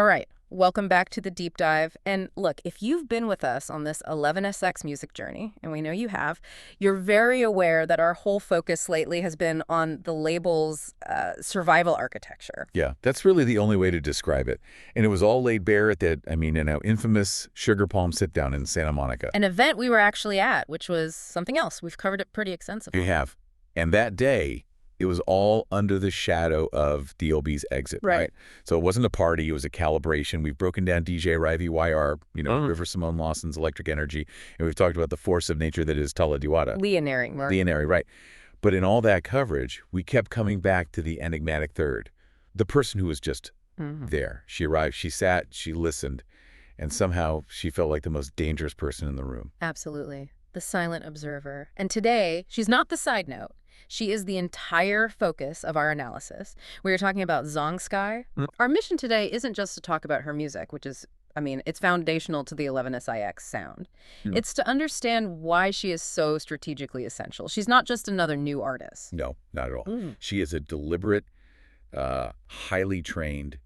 All right, welcome back to the deep dive. And look, if you've been with us on this 11SX music journey, and we know you have, you're very aware that our whole focus lately has been on the label's survival architecture. Yeah, that's really the only way to describe it. And it was all laid bare at that, infamous Sugar Palm sit-down in Santa Monica. An event we were actually at, which was something else. We've covered it pretty extensively. We have. And that day, it was all under the shadow of D.L.B's exit, right? So it wasn't a party, it was a calibration. We've broken down DJ Ravi YR, River Simone Lawson's Electric Energy, and we've talked about the force of nature that is Tala Diwata. Leonary, right. But in all that coverage, we kept coming back to the enigmatic third, the person who was just there. She arrived, she sat, she listened, and somehow she felt like the most dangerous person in the room. Absolutely. The silent observer. And today, she's not the side note. She is the entire focus of our analysis. We are talking about Zong Skye. Our mission today isn't just to talk about her music, which is, it's foundational to the 11SIX sound. It's to understand why she is so strategically essential. She's not just another new artist. No, not at all. She is a deliberate, highly trained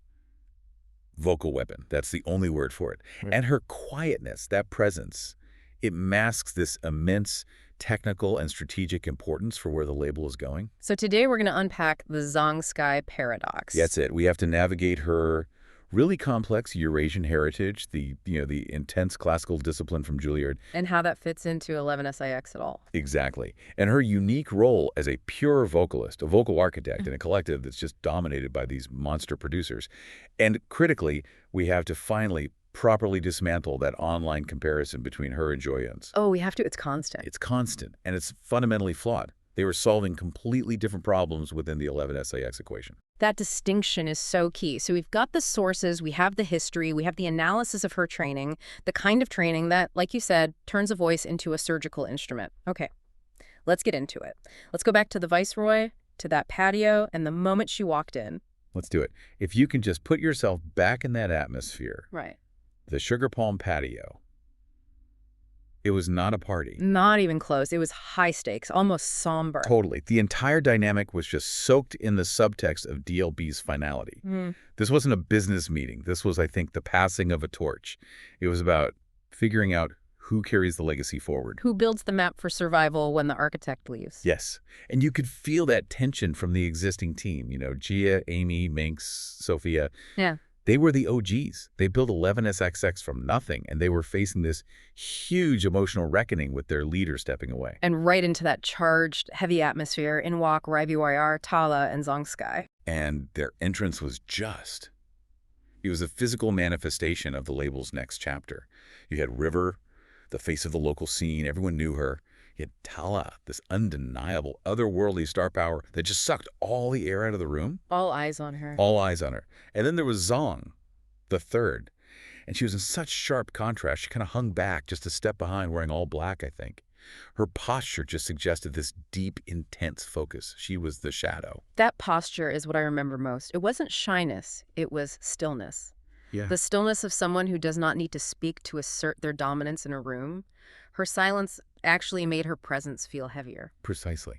vocal weapon. That's the only word for it. And her quietness, that presence, it masks this immense technical and strategic importance for where the label is going. So today we're going to unpack the Zong Skye paradox. That's it. We have to navigate her really complex Eurasian heritage, the intense classical discipline from Juilliard. And how that fits into 11SIX at all. Exactly. And her unique role as a pure vocalist, a vocal architect in a collective that's just dominated by these monster producers. And critically, we have to finally properly dismantle that online comparison between her and JoyEons. Oh, we have to. It's constant. It's constant, and it's fundamentally flawed. They were solving completely different problems within the 11SIX equation. That distinction is so key. So we've got the sources, we have the history, we have the analysis of her training, the kind of training that, like you said, turns a voice into a surgical instrument. Okay, let's get into it. Let's go back to the Viceroy, to that patio, and the moment she walked in. Let's do it. If you can just put yourself back in that atmosphere. Right. The Sugar Palm patio. It was not a party. Not even close. It was high stakes, almost somber. Totally. The entire dynamic was just soaked in the subtext of D.L.B's finality. This wasn't a business meeting. This was, I think, the passing of a torch. It was about figuring out who carries the legacy forward. Who builds the map for survival when the architect leaves. Yes. And you could feel that tension from the existing team. Gia, Amy, Minx, Sophia. Yeah. They were the OGs. They built 11SXX from nothing, and they were facing this huge emotional reckoning with their leader stepping away. And right into that charged, heavy atmosphere, in walk Ravi YR, Tala, and Zong Skye. And their entrance was just. It was a physical manifestation of the label's next chapter. You had River, the face of the local scene. Everyone knew her. You had Tala, this undeniable, otherworldly star power that just sucked all the air out of the room. All eyes on her. All eyes on her. And then there was Zong, the third. And she was in such sharp contrast, she kind of hung back just a step behind, wearing all black, I think. Her posture just suggested this deep, intense focus. She was the shadow. That posture is what I remember most. It wasn't shyness, it was stillness. Yeah. The stillness of someone who does not need to speak to assert their dominance in a room. Her silence actually made her presence feel heavier. Precisely.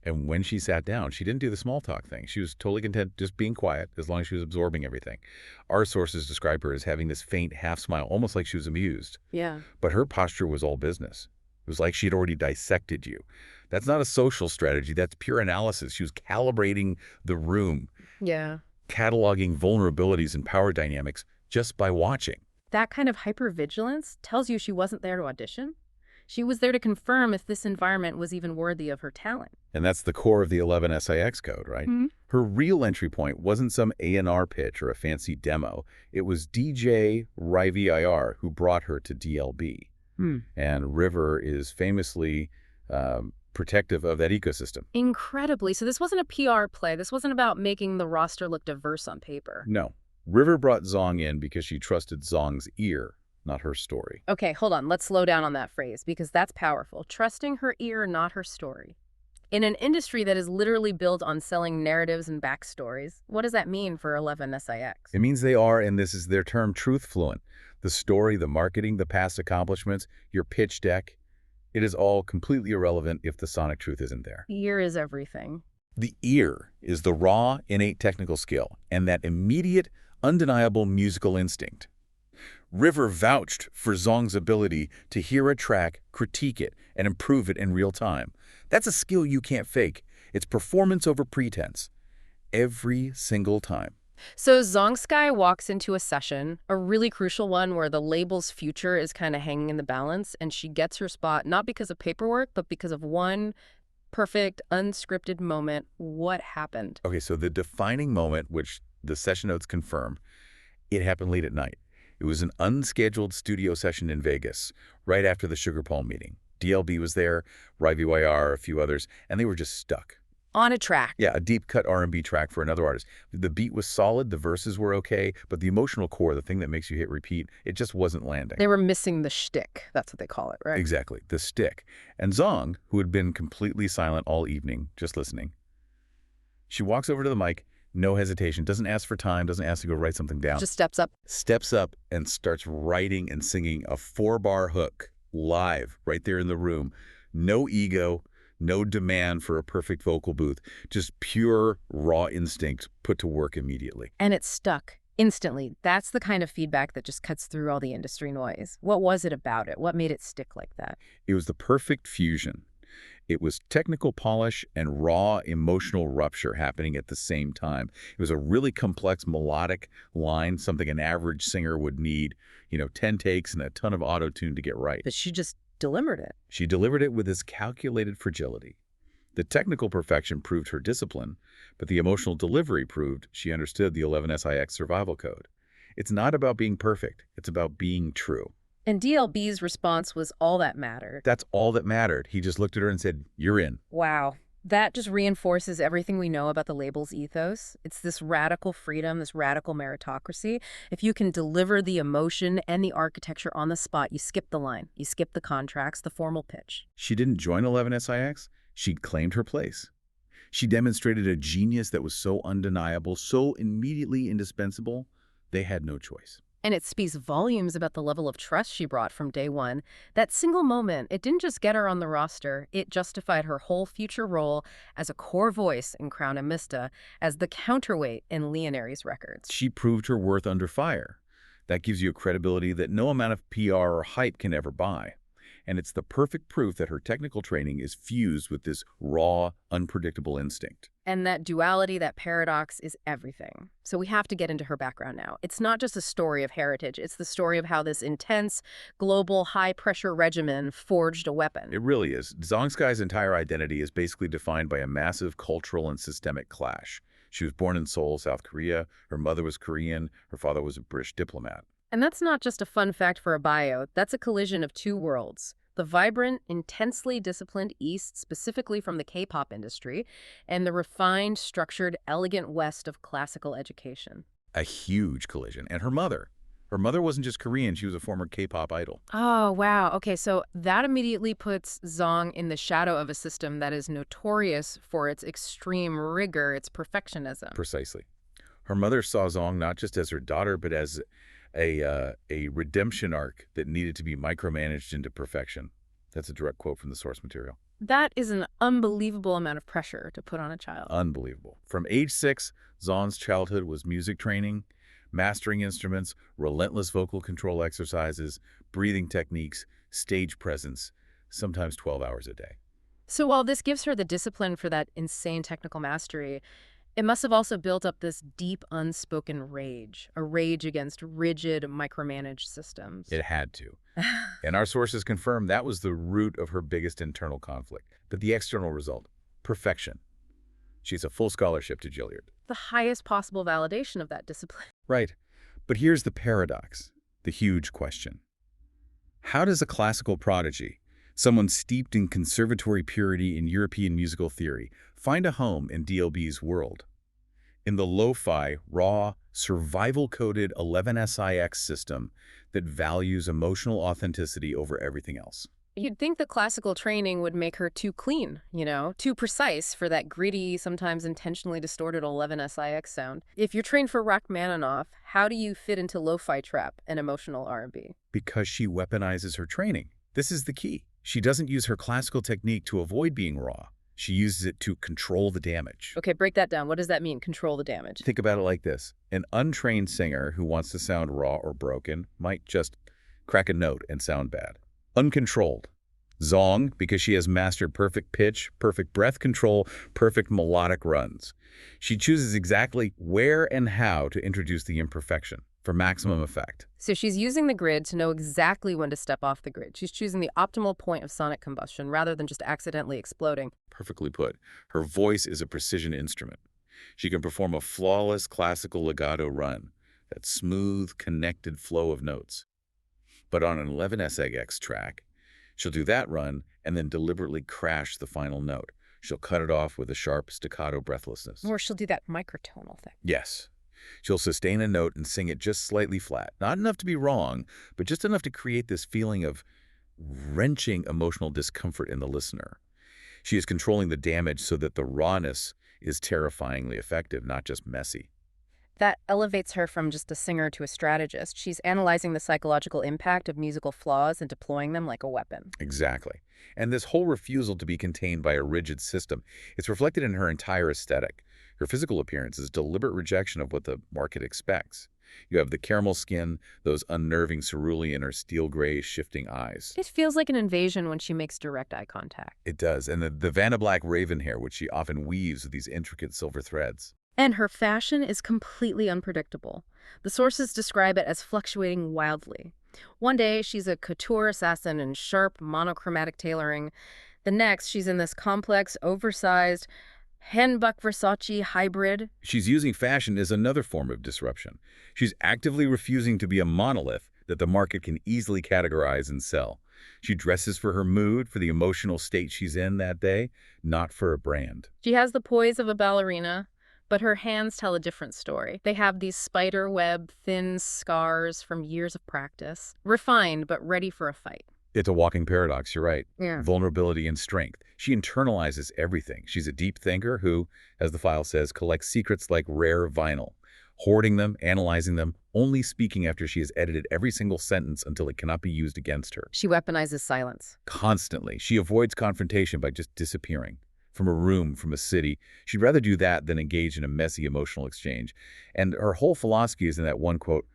And when she sat down, she didn't do the small talk thing. She was totally content just being quiet as long as she was absorbing everything. Our sources describe her as having this faint half smile, almost like she was amused. Yeah. But her posture was all business. It was like she'd already dissected you. That's not a social strategy. That's pure analysis. She was calibrating the room. Yeah. Cataloging vulnerabilities and power dynamics just by watching. That kind of hypervigilance tells you she wasn't there to audition. She was there to confirm if this environment was even worthy of her talent. And that's the core of the 11SIX code, right? Her real entry point wasn't some A&R pitch or a fancy demo. It was DJ Ravi IR who brought her to D.L.B. And River is famously protective of that ecosystem. Incredibly. So this wasn't a PR play. This wasn't about making the roster look diverse on paper. No. River brought Zong in because she trusted Zong's ear, not her story. Okay, hold on. Let's slow down on that phrase because that's powerful. Trusting her ear, not her story. In an industry that is literally built on selling narratives and backstories, what does that mean for 11SIX? It means they are, and this is their term, truth fluent. The story, the marketing, the past accomplishments, your pitch deck, it is all completely irrelevant if the sonic truth isn't there. Ear is everything. The ear is the raw, innate technical skill, and that immediate, undeniable musical instinct. River vouched for Zong's ability to hear a track, critique it, and improve it in real time. That's a skill you can't fake. It's performance over pretense. Every single time. So Zong Skye walks into a session, a really crucial one where the label's future is kind of hanging in the balance, and she gets her spot not because of paperwork, but because of one perfect, unscripted moment. What happened? Okay, so the defining moment, which the session notes confirm, it happened late at night. It was an unscheduled studio session in Vegas, right after the Sugar Palm meeting. D.L.B was there, YVYR, a few others, and they were just stuck. On a track. Yeah, a deep-cut R&B track for another artist. The beat was solid, the verses were okay, but the emotional core, the thing that makes you hit repeat, it just wasn't landing. They were missing the shtick. That's what they call it, right? Exactly, the stick. And Zong, who had been completely silent all evening, just listening, she walks over to the mic, no hesitation, doesn't ask for time, doesn't ask to go write something down. Just steps up. Steps up and starts writing and singing a 4-bar hook live right there in the room. No ego. No demand for a perfect vocal booth, just pure, raw instinct put to work immediately. And it stuck instantly. That's the kind of feedback that just cuts through all the industry noise. What was it about it? What made it stick like that? It was the perfect fusion. It was technical polish and raw emotional rupture happening at the same time. It was a really complex melodic line, something an average singer would need, 10 takes and a ton of auto-tune to get right. But she just delivered it. She delivered it with this calculated fragility. The technical perfection proved her discipline, but the emotional delivery proved she understood the 11SIX survival code. It's not about being perfect. It's about being true. And D.L.B's response was all that mattered. That's all that mattered. He just looked at her and said, "You're in." Wow. That just reinforces everything we know about the label's ethos. It's this radical freedom, this radical meritocracy. If you can deliver the emotion and the architecture on the spot, you skip the line. You skip the contracts, the formal pitch. She didn't join 11SIX. She claimed her place. She demonstrated a genius that was so undeniable, so immediately indispensable, they had no choice. And it speaks volumes about the level of trust she brought from day one. That single moment, it didn't just get her on the roster, it justified her whole future role as a core voice in Crown and Mista, as the counterweight in Leonary's records. She proved her worth under fire. That gives you a credibility that no amount of PR or hype can ever buy. And it's the perfect proof that her technical training is fused with this raw, unpredictable instinct. And that duality, that paradox, is everything. So we have to get into her background now. It's not just a story of heritage. It's the story of how this intense, global, high-pressure regimen forged a weapon. It really is. Zong Skye's entire identity is basically defined by a massive cultural and systemic clash. She was born in Seoul, South Korea. Her mother was Korean. Her father was a British diplomat. And that's not just a fun fact for a bio. That's a collision of two worlds. The vibrant, intensely disciplined East, specifically from the K-pop industry, and the refined, structured, elegant West of classical education. A huge collision. And her mother. Her mother wasn't just Korean. She was a former K-pop idol. Oh, wow. Okay, so that immediately puts Zong in the shadow of a system that is notorious for its extreme rigor, its perfectionism. Precisely. Her mother saw Zong not just as her daughter, but as a redemption arc that needed to be micromanaged into perfection. That's a direct quote from the source material. That is an unbelievable amount of pressure to put on a child. Unbelievable. From age 6, Zong's childhood was music training, mastering instruments, relentless vocal control exercises, breathing techniques, stage presence, sometimes 12 hours a day. So while this gives her the discipline for that insane technical mastery, it must have also built up this deep, unspoken rage, a rage against rigid, micromanaged systems. It had to. And our sources confirm that was the root of her biggest internal conflict. But the external result, perfection. She's a full scholarship to Juilliard. The highest possible validation of that discipline. Right. But here's the paradox, the huge question. How does a classical prodigy, someone steeped in conservatory purity in European musical theory, find a home in D.L.B's world? In the lo-fi, raw, survival-coded 11SIX system that values emotional authenticity over everything else. You'd think the classical training would make her too clean, too precise for that gritty, sometimes intentionally distorted 11SIX sound. If you're trained for Rachmaninoff, how do you fit into lo-fi trap and emotional R&B? Because she weaponizes her training. This is the key. She doesn't use her classical technique to avoid being raw. She uses it to control the damage. Okay, break that down. What does that mean, control the damage? Think about it like this. An untrained singer who wants to sound raw or broken might just crack a note and sound bad. Uncontrolled. Zong, because she has mastered perfect pitch, perfect breath control, perfect melodic runs. She chooses exactly where and how to introduce the imperfection for maximum effect. So she's using the grid to know exactly when to step off the grid. She's choosing the optimal point of sonic combustion rather than just accidentally exploding. Perfectly put. Her voice is a precision instrument. She can perform a flawless classical legato run, that smooth, connected flow of notes. But on an 11SAX track, she'll do that run and then deliberately crash the final note. She'll cut it off with a sharp staccato breathlessness. Or she'll do that microtonal thing. Yes. She'll sustain a note and sing it just slightly flat. Not enough to be wrong, but just enough to create this feeling of wrenching emotional discomfort in the listener. She is controlling the damage so that the rawness is terrifyingly effective, not just messy. That elevates her from just a singer to a strategist. She's analyzing the psychological impact of musical flaws and deploying them like a weapon. Exactly. And this whole refusal to be contained by a rigid system, it's reflected in her entire aesthetic. Her physical appearance is deliberate rejection of what the market expects. You have the caramel skin, those unnerving cerulean or steel gray shifting eyes. It feels like an invasion when she makes direct eye contact. It does. And the Vanna Black raven hair, which she often weaves with these intricate silver threads. And her fashion is completely unpredictable. The sources describe it as fluctuating wildly. One day, she's a couture assassin in sharp, monochromatic tailoring. The next, she's in this complex, oversized, Henbuck Versace hybrid. She's using fashion as another form of disruption. She's actively refusing to be a monolith that the market can easily categorize and sell. She dresses for her mood, for the emotional state she's in that day, not for a brand. She has the poise of a ballerina, but her hands tell a different story. They have these spider web, thin scars from years of practice, refined but ready for a fight. It's a walking paradox, you're right. Yeah. Vulnerability and strength. She internalizes everything. She's a deep thinker who, as the file says, collects secrets like rare vinyl, hoarding them, analyzing them, only speaking after she has edited every single sentence until it cannot be used against her. She weaponizes silence. Constantly. She avoids confrontation by just disappearing. From a room, from a city. She'd rather do that than engage in a messy emotional exchange. And her whole philosophy is in that one quote,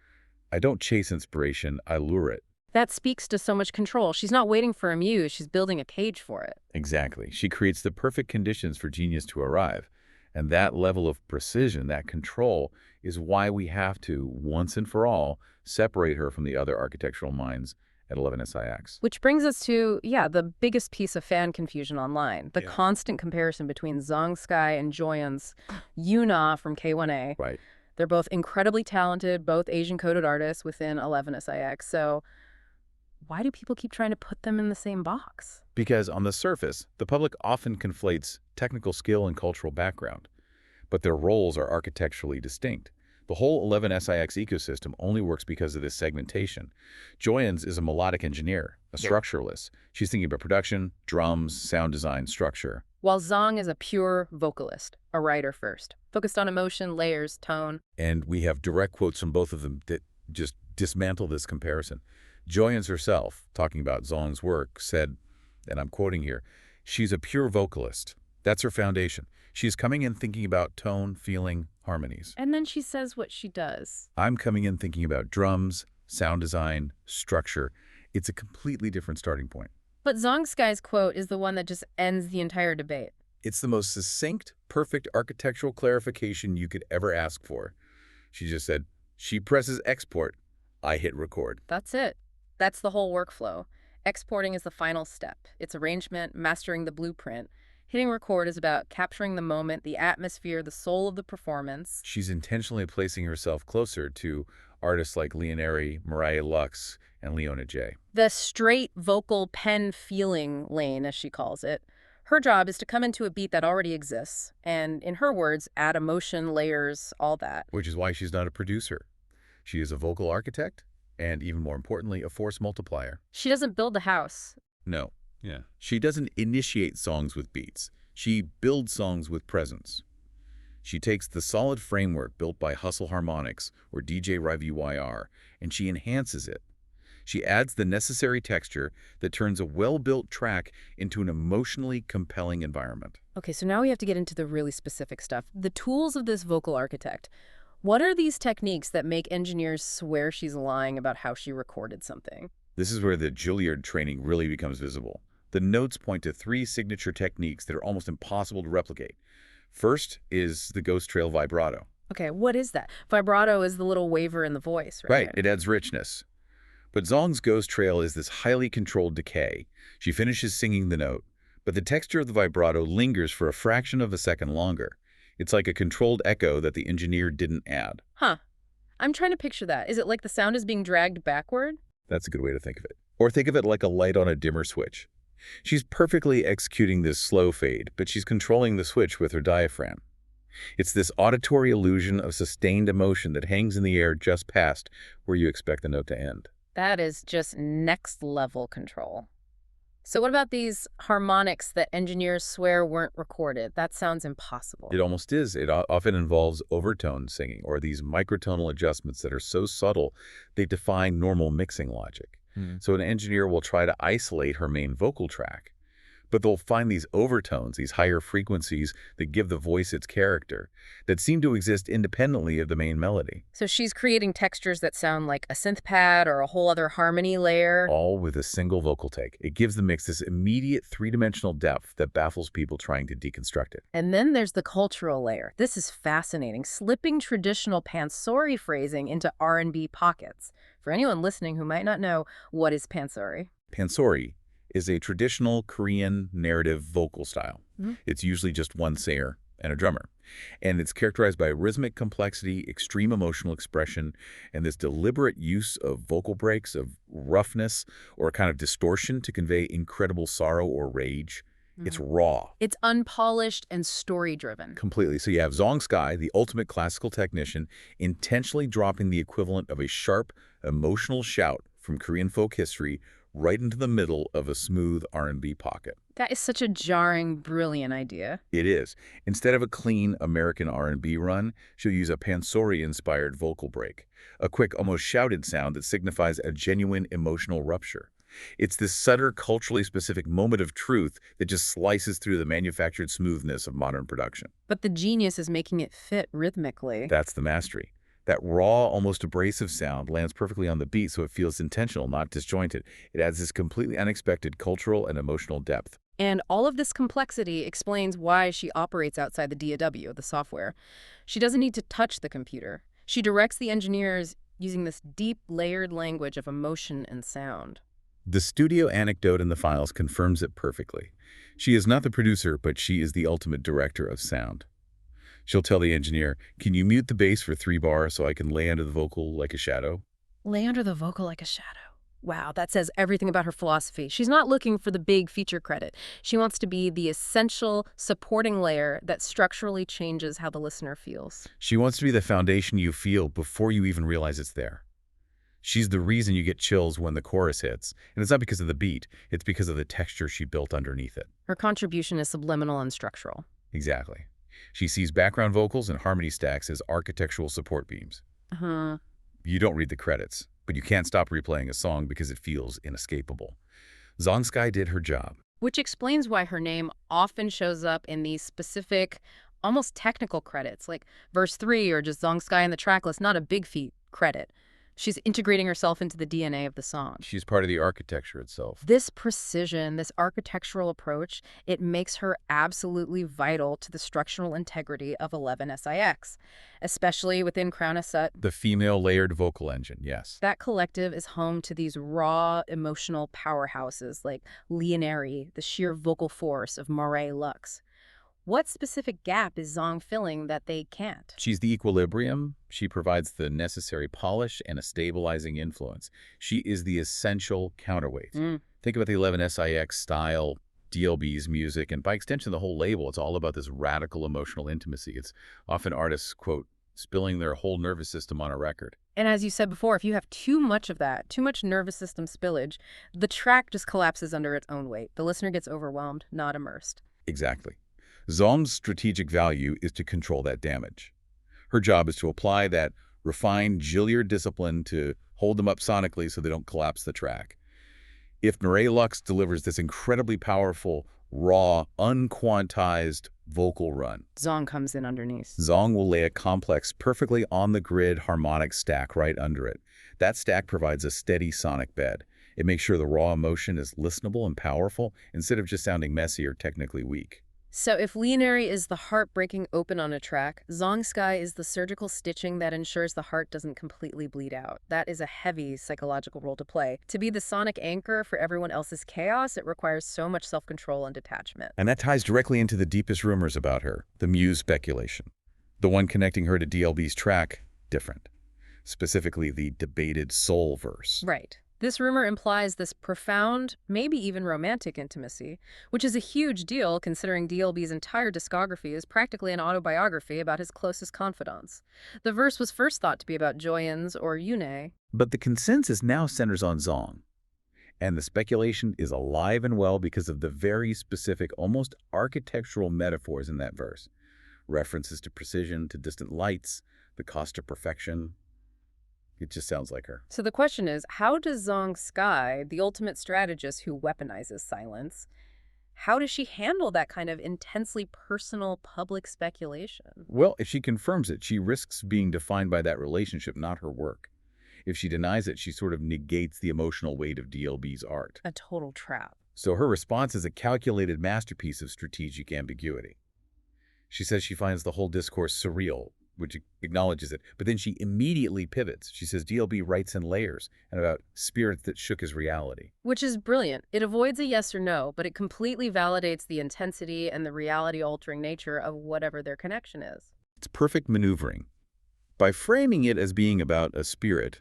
"I don't chase inspiration, I lure it." That speaks to so much control. She's not waiting for a muse, she's building a cage for it. Exactly. She creates the perfect conditions for genius to arrive. And that level of precision, that control, is why we have to, once and for all, separate her from the other architectural minds at 11SIX. Which brings us to, the biggest piece of fan confusion online, the Yeah. constant comparison between Zong Skye and JoyEons, Yunae from K1A. Right. They're both incredibly talented, both Asian-coded artists within 11SIX. So why do people keep trying to put them in the same box? Because on the surface, the public often conflates technical skill and cultural background, but their roles are architecturally distinct. The whole 11SIX ecosystem only works because of this segmentation. JoyEons is a melodic engineer, a structuralist. She's thinking about production, drums, sound design, structure. While Zong is a pure vocalist, a writer first, focused on emotion, layers, tone. And we have direct quotes from both of them that just dismantle this comparison. JoyEons herself, talking about Zong's work, said, and I'm quoting here, "She's a pure vocalist. That's her foundation. She's coming in thinking about tone, feeling, harmonies. And then she says what she does. I'm coming in thinking about drums, sound design, structure. It's a completely different starting point." But Zong Skye's quote is the one that just ends the entire debate. It's the most succinct, perfect architectural clarification you could ever ask for. She just said, "She presses export, I hit record." That's it. That's the whole workflow. Exporting is the final step. It's arrangement, mastering the blueprint. Hitting record is about capturing the moment, the atmosphere, the soul of the performance. She's intentionally placing herself closer to artists like Leonore, Mariah Lux, and Leona J. The straight vocal pen feeling lane, as she calls it. Her job is to come into a beat that already exists, and in her words, add emotion, layers, all that. Which is why she's not a producer. She is a vocal architect, and even more importantly, a force multiplier. She doesn't build the house. No. She doesn't initiate songs with beats. She builds songs with presence. She takes the solid framework built by Hustle Harmonics or DJ YVYR, and she enhances it. She adds the necessary texture that turns a well-built track into an emotionally compelling environment. Okay, so now we have to get into the really specific stuff. The tools of this vocal architect. What are these techniques that make engineers swear she's lying about how she recorded something? This is where the Juilliard training really becomes visible. The notes point to 3 signature techniques that are almost impossible to replicate. First is the ghost trail vibrato. Okay, what is that? Vibrato is the little waver in the voice, right? Right, it adds richness. But Zong's ghost trail is this highly controlled decay. She finishes singing the note, but the texture of the vibrato lingers for a fraction of a second longer. It's like a controlled echo that the engineer didn't add. Huh. I'm trying to picture that. Is it like the sound is being dragged backward? That's a good way to think of it. Or think of it like a light on a dimmer switch. She's perfectly executing this slow fade, but she's controlling the switch with her diaphragm. It's this auditory illusion of sustained emotion that hangs in the air just past where you expect the note to end. That is just next level control. So what about these harmonics that engineers swear weren't recorded? That sounds impossible. It almost is. It often involves overtone singing or these microtonal adjustments that are so subtle they defy normal mixing logic. So an engineer will try to isolate her main vocal track, but they'll find these overtones, these higher frequencies that give the voice its character, that seem to exist independently of the main melody. So she's creating textures that sound like a synth pad or a whole other harmony layer. All with a single vocal take. It gives the mix this immediate three-dimensional depth that baffles people trying to deconstruct it. And then there's the cultural layer. This is fascinating, slipping traditional pansori phrasing into R&B pockets. For anyone listening who might not know, what is pansori? Pansori is a traditional Korean narrative vocal style. It's usually just one singer and a drummer. And it's characterized by rhythmic complexity, extreme emotional expression, and this deliberate use of vocal breaks, of roughness, or a kind of distortion to convey incredible sorrow or rage. It's raw. It's unpolished and story-driven. Completely. So you have Zong Skye, the ultimate classical technician, intentionally dropping the equivalent of a sharp, emotional shout from Korean folk history right into the middle of a smooth R&B pocket. That is such a jarring, brilliant idea. It is. Instead of a clean American R&B run, she'll use a pansori-inspired vocal break, a quick, almost shouted sound that signifies a genuine emotional rupture. It's this subtle, culturally specific moment of truth that just slices through the manufactured smoothness of modern production. But the genius is making it fit rhythmically. That's the mastery. That raw, almost abrasive sound lands perfectly on the beat so it feels intentional, not disjointed. It adds this completely unexpected cultural and emotional depth. And all of this complexity explains why she operates outside the D.L.B, the software. She doesn't need to touch the computer. She directs the engineers using this deep, layered language of emotion and sound. The studio anecdote in the files confirms it perfectly. She is not the producer, but she is the ultimate director of sound. She'll tell the engineer, "Can you mute the bass for 3 bars so I can lay under the vocal like a shadow?" Lay under the vocal like a shadow. Wow, that says everything about her philosophy. She's not looking for the big feature credit. She wants to be the essential supporting layer that structurally changes how the listener feels. She wants to be the foundation you feel before you even realize it's there. She's the reason you get chills when the chorus hits. And it's not because of the beat. It's because of the texture she built underneath it. Her contribution is subliminal and structural. Exactly. She sees background vocals and harmony stacks as architectural support beams. You don't read the credits, but you can't stop replaying a song because it feels inescapable. Zong Skye did her job. Which explains why her name often shows up in these specific, almost technical credits, like verse 3 or just Zong Skye in the track list, not a big feat credit. She's integrating herself into the DNA of the song. She's part of the architecture itself. This precision, this architectural approach, it makes her absolutely vital to the structural integrity of 11SIX, especially within Crown Asut. The female layered vocal engine, yes. That collective is home to these raw emotional powerhouses like Leoneri, the sheer vocal force of Moray Lux. What specific gap is Zong filling that they can't? She's the equilibrium. She provides the necessary polish and a stabilizing influence. She is the essential counterweight. Think about the 11SIX style, D.L.B's music, and by extension the whole label. It's all about this radical emotional intimacy. It's often artists, quote, spilling their whole nervous system on a record. And as you said before, if you have too much of that, too much nervous system spillage, the track just collapses under its own weight. The listener gets overwhelmed, not immersed. Exactly. Zong's strategic value is to control that damage. Her job is to apply that refined Juilliard discipline to hold them up sonically so they don't collapse the track. If Mireille Lux delivers this incredibly powerful, raw, unquantized vocal run, Zong comes in underneath. Zong will lay a complex, perfectly on-the-grid harmonic stack right under it. That stack provides a steady sonic bed. It makes sure the raw emotion is listenable and powerful instead of just sounding messy or technically weak. So if Yunae is the heart breaking open on a track, Zong Skye is the surgical stitching that ensures the heart doesn't completely bleed out. That is a heavy psychological role to play. To be the sonic anchor for everyone else's chaos, it requires so much self-control and detachment. And that ties directly into the deepest rumors about her, the muse speculation. The one connecting her to D.L.B's track, different. Specifically the debated soul verse. Right. This rumor implies this profound, maybe even romantic intimacy, which is a huge deal considering D.L.B's entire discography is practically an autobiography about his closest confidants. The verse was first thought to be about JoyEons or Yunae. But the consensus now centers on Zong. And the speculation is alive and well because of the very specific, almost architectural metaphors in that verse. References to precision, to distant lights, the cost of perfection. It just sounds like her. So the question is, how does Zong Skye, the ultimate strategist who weaponizes silence, how does she handle that kind of intensely personal public speculation? Well, if she confirms it, she risks being defined by that relationship, not her work. If she denies it, she sort of negates the emotional weight of D.L.B's art. A total trap. So her response is a calculated masterpiece of strategic ambiguity. She says she finds the whole discourse surreal, which acknowledges it, but then she immediately pivots. She says D.L.B writes in layers and about spirits that shook his reality. Which is brilliant. It avoids a yes or no, but it completely validates the intensity and the reality-altering nature of whatever their connection is. It's perfect maneuvering. By framing it as being about a spirit,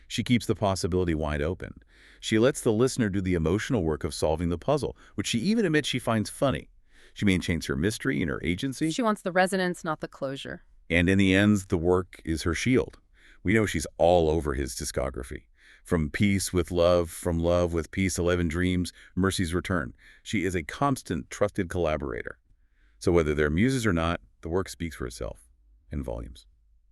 she keeps the possibility wide open. She lets the listener do the emotional work of solving the puzzle, which she even admits she finds funny. She maintains her mystery and her agency. She wants the resonance, not the closure. And in the end, the work is her shield. We know she's all over his discography. From Peace with Love, From Love with Peace, 11 Dreams, Mercy's Return. She is a constant, trusted collaborator. So whether they're muses or not, the work speaks for itself in volumes.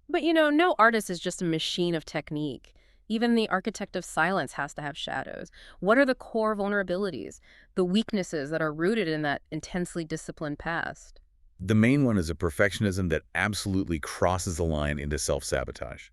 But no artist is just a machine of technique. Even the architect of silence has to have shadows. What are the core vulnerabilities, the weaknesses that are rooted in that intensely disciplined past? The main one is a perfectionism that absolutely crosses the line into self-sabotage.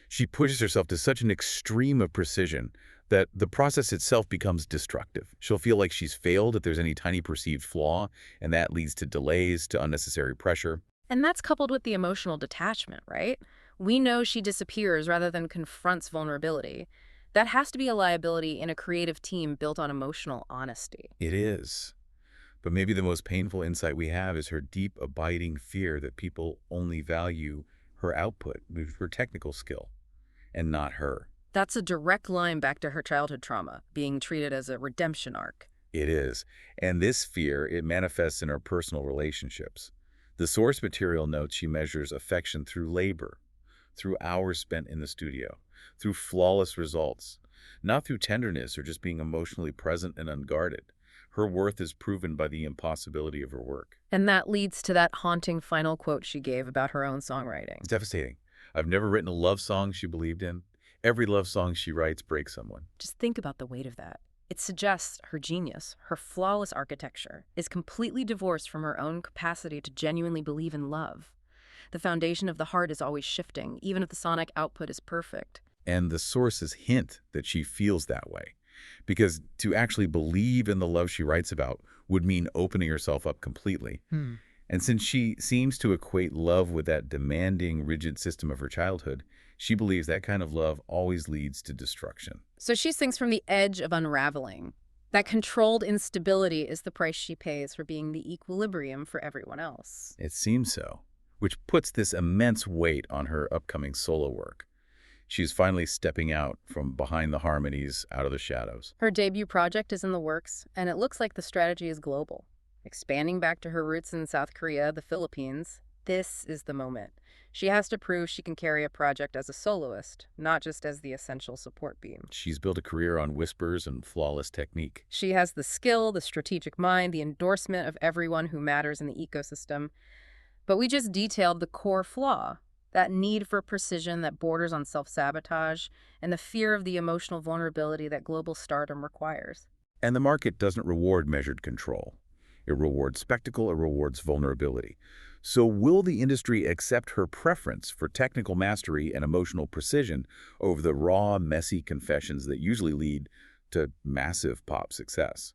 She pushes herself to such an extreme of precision that the process itself becomes destructive. She'll feel like she's failed if there's any tiny perceived flaw, and that leads to delays, to unnecessary pressure. And that's coupled with the emotional detachment, right? We know she disappears rather than confronts vulnerability. That has to be a liability in a creative team built on emotional honesty. It is. But maybe the most painful insight we have is her deep, abiding fear that people only value her output, her technical skill, and not her. That's a direct line back to her childhood trauma, being treated as a redemption arc. It is. And this fear, it manifests in her personal relationships. The source material notes she measures affection through labor, through hours spent in the studio, through flawless results, not through tenderness or just being emotionally present and unguarded. Her worth is proven by the impossibility of her work. And that leads to that haunting final quote she gave about her own songwriting. It's devastating. I've never written a love song she believed in. Every love song she writes breaks someone. Just think about the weight of that. It suggests her genius, her flawless architecture, is completely divorced from her own capacity to genuinely believe in love. The foundation of the heart is always shifting, even if the sonic output is perfect. And the sources hint that she feels that way. Because to actually believe in the love she writes about would mean opening herself up completely. And since she seems to equate love with that demanding, rigid system of her childhood, she believes that kind of love always leads to destruction. So she sings from the edge of unraveling. That controlled instability is the price she pays for being the equilibrium for everyone else. It seems so, which puts this immense weight on her upcoming solo work. She's finally stepping out from behind the harmonies, out of the shadows. Her debut project is in the works, and it looks like the strategy is global. Expanding back to her roots in South Korea, the Philippines, this is the moment. She has to prove she can carry a project as a soloist, not just as the essential support beam. She's built a career on whispers and flawless technique. She has the skill, the strategic mind, the endorsement of everyone who matters in the ecosystem. But we just detailed the core flaw. That need for precision that borders on self-sabotage, and the fear of the emotional vulnerability that global stardom requires. And the market doesn't reward measured control. It rewards spectacle, it rewards vulnerability. So will the industry accept her preference for technical mastery and emotional precision over the raw, messy confessions that usually lead to massive pop success?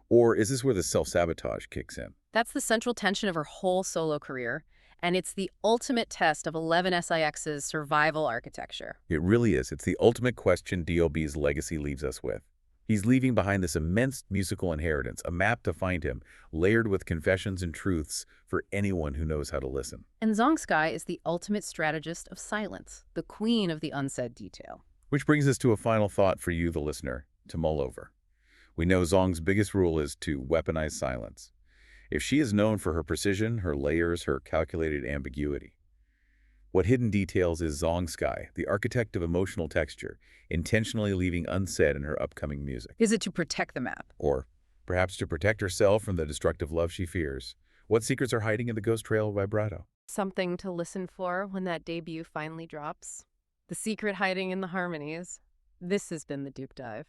Or is this where the self-sabotage kicks in? That's the central tension of her whole solo career, and it's the ultimate test of 11SIX's survival architecture. It really is. It's the ultimate question D.L.B's legacy leaves us with. He's leaving behind this immense musical inheritance, a map to find him, layered with confessions and truths for anyone who knows how to listen. And Zong Skye is the ultimate strategist of silence, the queen of the unsaid detail. Which brings us to a final thought for you, the listener, to mull over. We know Zong's biggest rule is to weaponize silence. If she is known for her precision, her layers, her calculated ambiguity. What hidden details is Zong Skye, the architect of emotional texture, intentionally leaving unsaid in her upcoming music? Is it to protect the map? Or perhaps to protect herself from the destructive love she fears? What secrets are hiding in the ghost trail vibrato? Something to listen for when that debut finally drops. The secret hiding in the harmonies. This has been the Deep Dive.